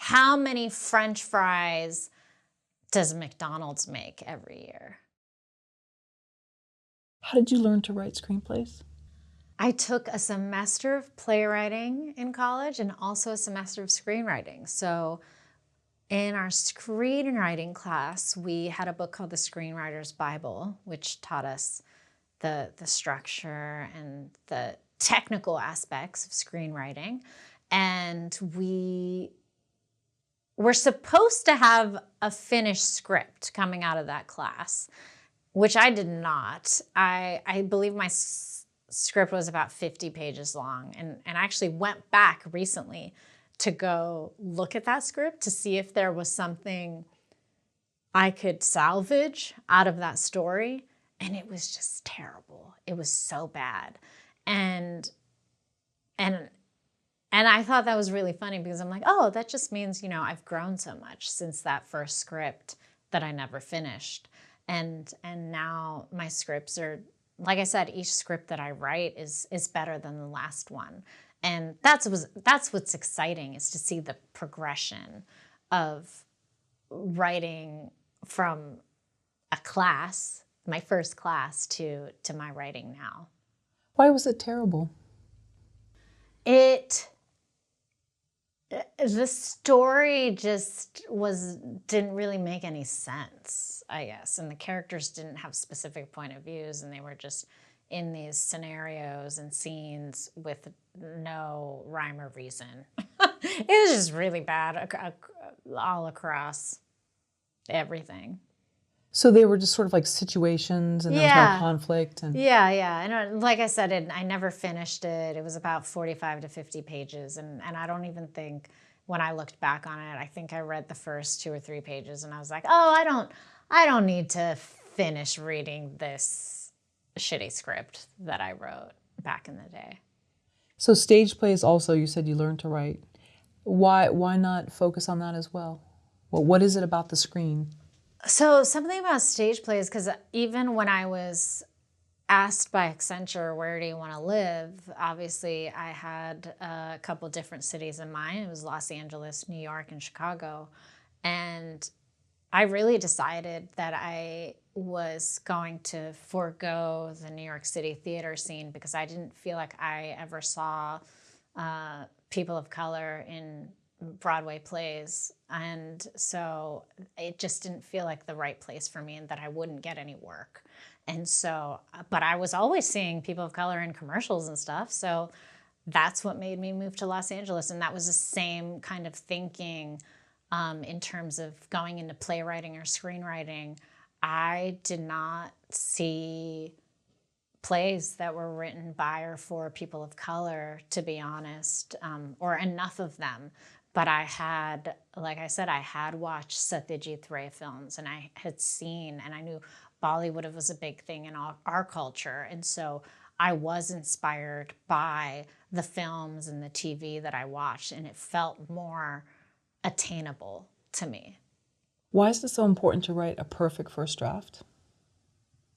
how many French fries does McDonald's make every year? How did you learn to write screenplays? I took a semester of playwriting in college and also a semester of screenwriting. So in our screenwriting class, we had a book called The Screenwriter's Bible, which taught us the structure and the technical aspects of screenwriting. And we were supposed to have a finished script coming out of that class, which I did not. I believe my script was about 50 pages long. And I actually went back recently to go look at that script to see if there was something I could salvage out of that story. And it was just terrible. It was so bad. And I thought that was really funny because I'm like, oh, that just means, I've grown so much since that first script that I never finished. And now my scripts are, like I said, each script that I write is better than the last one. And that's what's exciting, is to see the progression of writing from a class, my first class, to my writing now. Why was it terrible? The story just didn't really make any sense, I guess. And the characters didn't have specific point of views, and they were just in these scenarios and scenes with no rhyme or reason. It was just really bad all across everything. So they were just sort of like situations, and there was no conflict. And Yeah. And like I said, I never finished it. It was about 45 to 50 pages. And I don't even think, when I looked back on it, I think I read the first 2 or 3 pages and I was like, oh, I don't need to finish reading this shitty script that I wrote back in the day. So stage plays also, you said you learned to write. Why not focus on that as well? Well, what is it about the screen? So something about stage plays, because even when I was asked by Accenture, where do you want to live? Obviously, I had a couple different cities in mind. It was Los Angeles, New York, and Chicago. And I really decided that I was going to forego the New York City theater scene because I didn't feel like I ever saw people of color in Broadway plays. And so it just didn't feel like the right place for me, and that I wouldn't get any work. And so, but I was always seeing people of color in commercials and stuff. So that's what made me move to Los Angeles. And that was the same kind of thinking in terms of going into playwriting or screenwriting. I did not see plays that were written by or for people of color, to be honest, or enough of them. But I had, like I said, I had watched Satyajit Ray films, and I had seen, and I knew Bollywood was a big thing in our culture. And so I was inspired by the films and the TV that I watched, and it felt more attainable to me. Why is it so important to write a perfect first draft?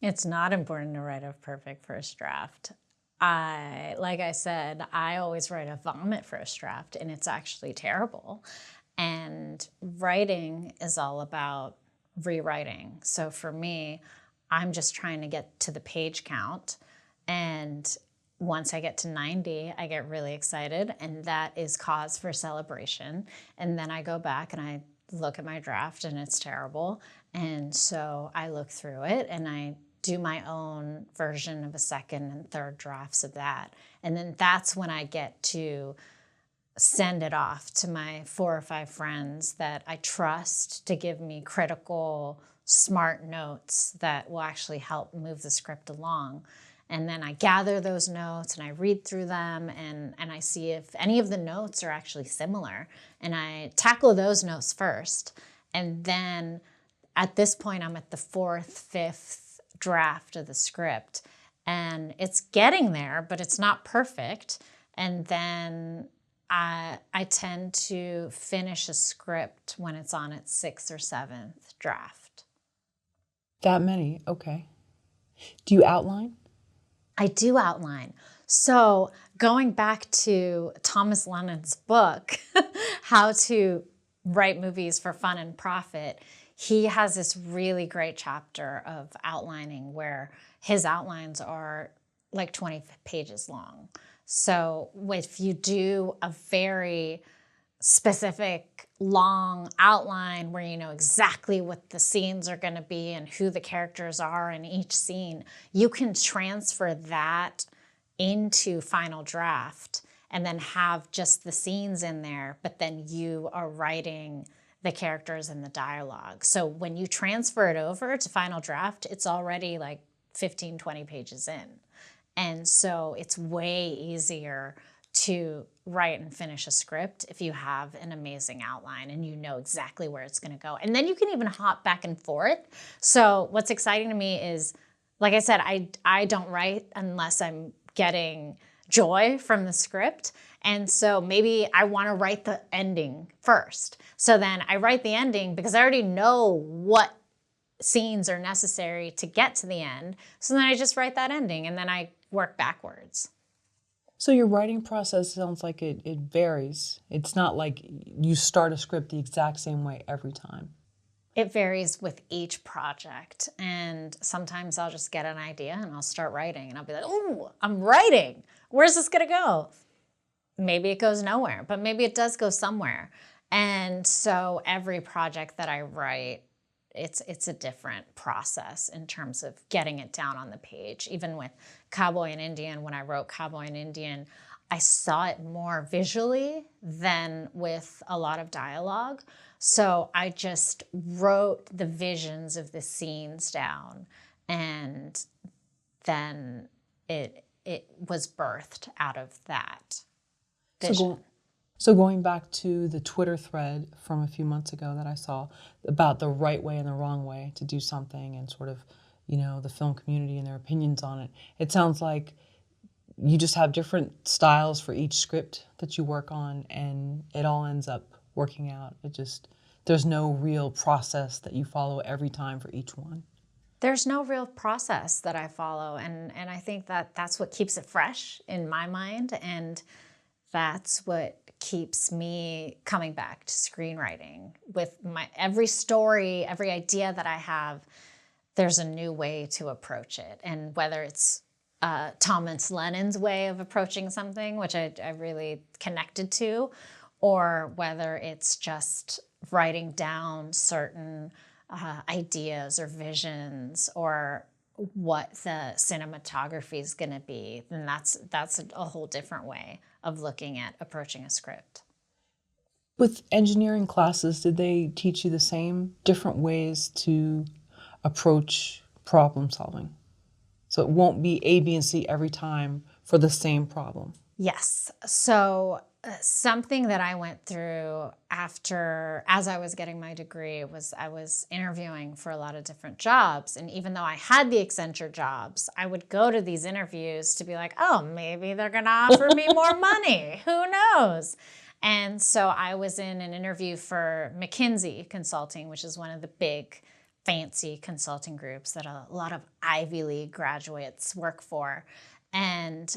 It's not important to write a perfect first draft. Like I said, I always write a vomit first draft, and it's actually terrible. And writing is all about rewriting. So for me, I'm just trying to get to the page count. And once I get to 90, I get really excited, and that is cause for celebration. And then I go back and I look at my draft, and it's terrible. And so I look through it and I do my own version of a second and third drafts of that. And then that's when I get to send it off to my 4 or 5 friends that I trust to give me critical, smart notes that will actually help move the script along. And then I gather those notes and I read through them, and I see if any of the notes are actually similar. And I tackle those notes first. And then at this point, I'm at the 4th, 5th draft of the script, and it's getting there, but it's not perfect. And then I tend to finish a script when it's on its 6th or 7th draft. That many? Okay. Do you outline? I do outline. So going back to Thomas Lennon's book, How to write movies for fun and profit, he has this really great chapter of outlining where his outlines are like 20 pages long. So if you do a very specific long outline where you know exactly what the scenes are going to be and who the characters are in each scene, you can transfer that into final draft and then have just the scenes in there, but then you are writing the characters and the dialogue. So when you transfer it over to final draft, it's already like 15, 20 pages in. And so it's way easier to write and finish a script if you have an amazing outline and you know exactly where it's going to go. And then you can even hop back and forth. So what's exciting to me is, like I said, I don't write unless I'm getting joy from the script. And so maybe I want to write the ending first. So then I write the ending because I already know what scenes are necessary to get to the end. So then I just write that ending and then I work backwards. So your writing process sounds like it varies. It's not like you start a script the exact same way every time. It varies with each project. And sometimes I'll just get an idea and I'll start writing and I'll be like, oh, I'm writing. Where's this going to go? Maybe it goes nowhere, but maybe it does go somewhere. And so every project that I write, it's a different process in terms of getting it down on the page. Even with Cowboy and Indian, when I wrote Cowboy and Indian, I saw it more visually than with a lot of dialogue. So I just wrote the visions of the scenes down, and then it was birthed out of that vision. So going back to the Twitter thread from a few months ago that I saw about the right way and the wrong way to do something and sort of, you know, the film community and their opinions on it, it sounds like you just have different styles for each script that you work on and it all ends up working out. There's no real process that you follow every time for each one. There's no real process that I follow, and I think that that's what keeps it fresh in my mind, and that's what keeps me coming back to screenwriting. With my every story, every idea that I have, there's a new way to approach it. And whether it's Thomas Lennon's way of approaching something, which I really connected to, or whether it's just writing down certain ideas or visions or what the cinematography is going to be, then that's a whole different way of looking at approaching a script. With engineering classes, did they teach you the same different ways to approach problem solving? So it won't be A, B, and C every time for the same problem. Yes. So something that I went through as I was getting my degree was I was interviewing for a lot of different jobs. And even though I had the Accenture jobs, I would go to these interviews to be like, oh, maybe they're going to offer me more money. Who knows? And so I was in an interview for McKinsey Consulting, which is one of the big fancy consulting groups that a lot of Ivy League graduates work for. And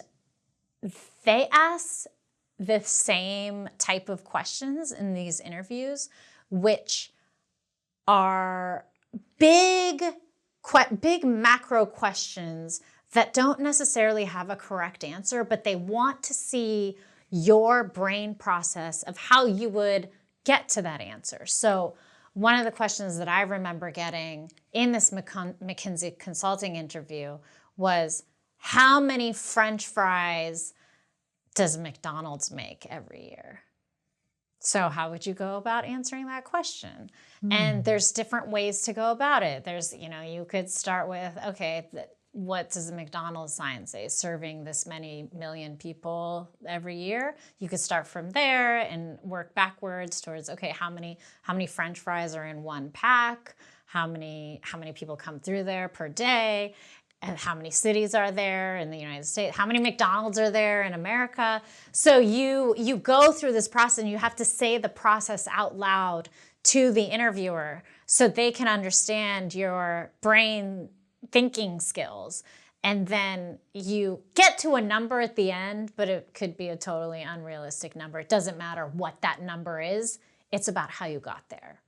they ask the same type of questions in these interviews, which are big macro questions that don't necessarily have a correct answer, but they want to see your brain process of how you would get to that answer. So one of the questions that I remember getting in this McKinsey Consulting interview was, how many French fries does McDonald's make every year? So how would you go about answering that question? And there's different ways to go about it. There's, you could start with, okay, what does the McDonald's sign say? Serving this many million people every year. You could start from there and work backwards towards, okay, how many French fries are in one pack? How many people come through there per day? And how many cities are there in the United States? How many McDonald's are there in America? So you go through this process and you have to say the process out loud to the interviewer so they can understand your brain thinking skills. And then you get to a number at the end, but it could be a totally unrealistic number. It doesn't matter what that number is. It's about how you got there.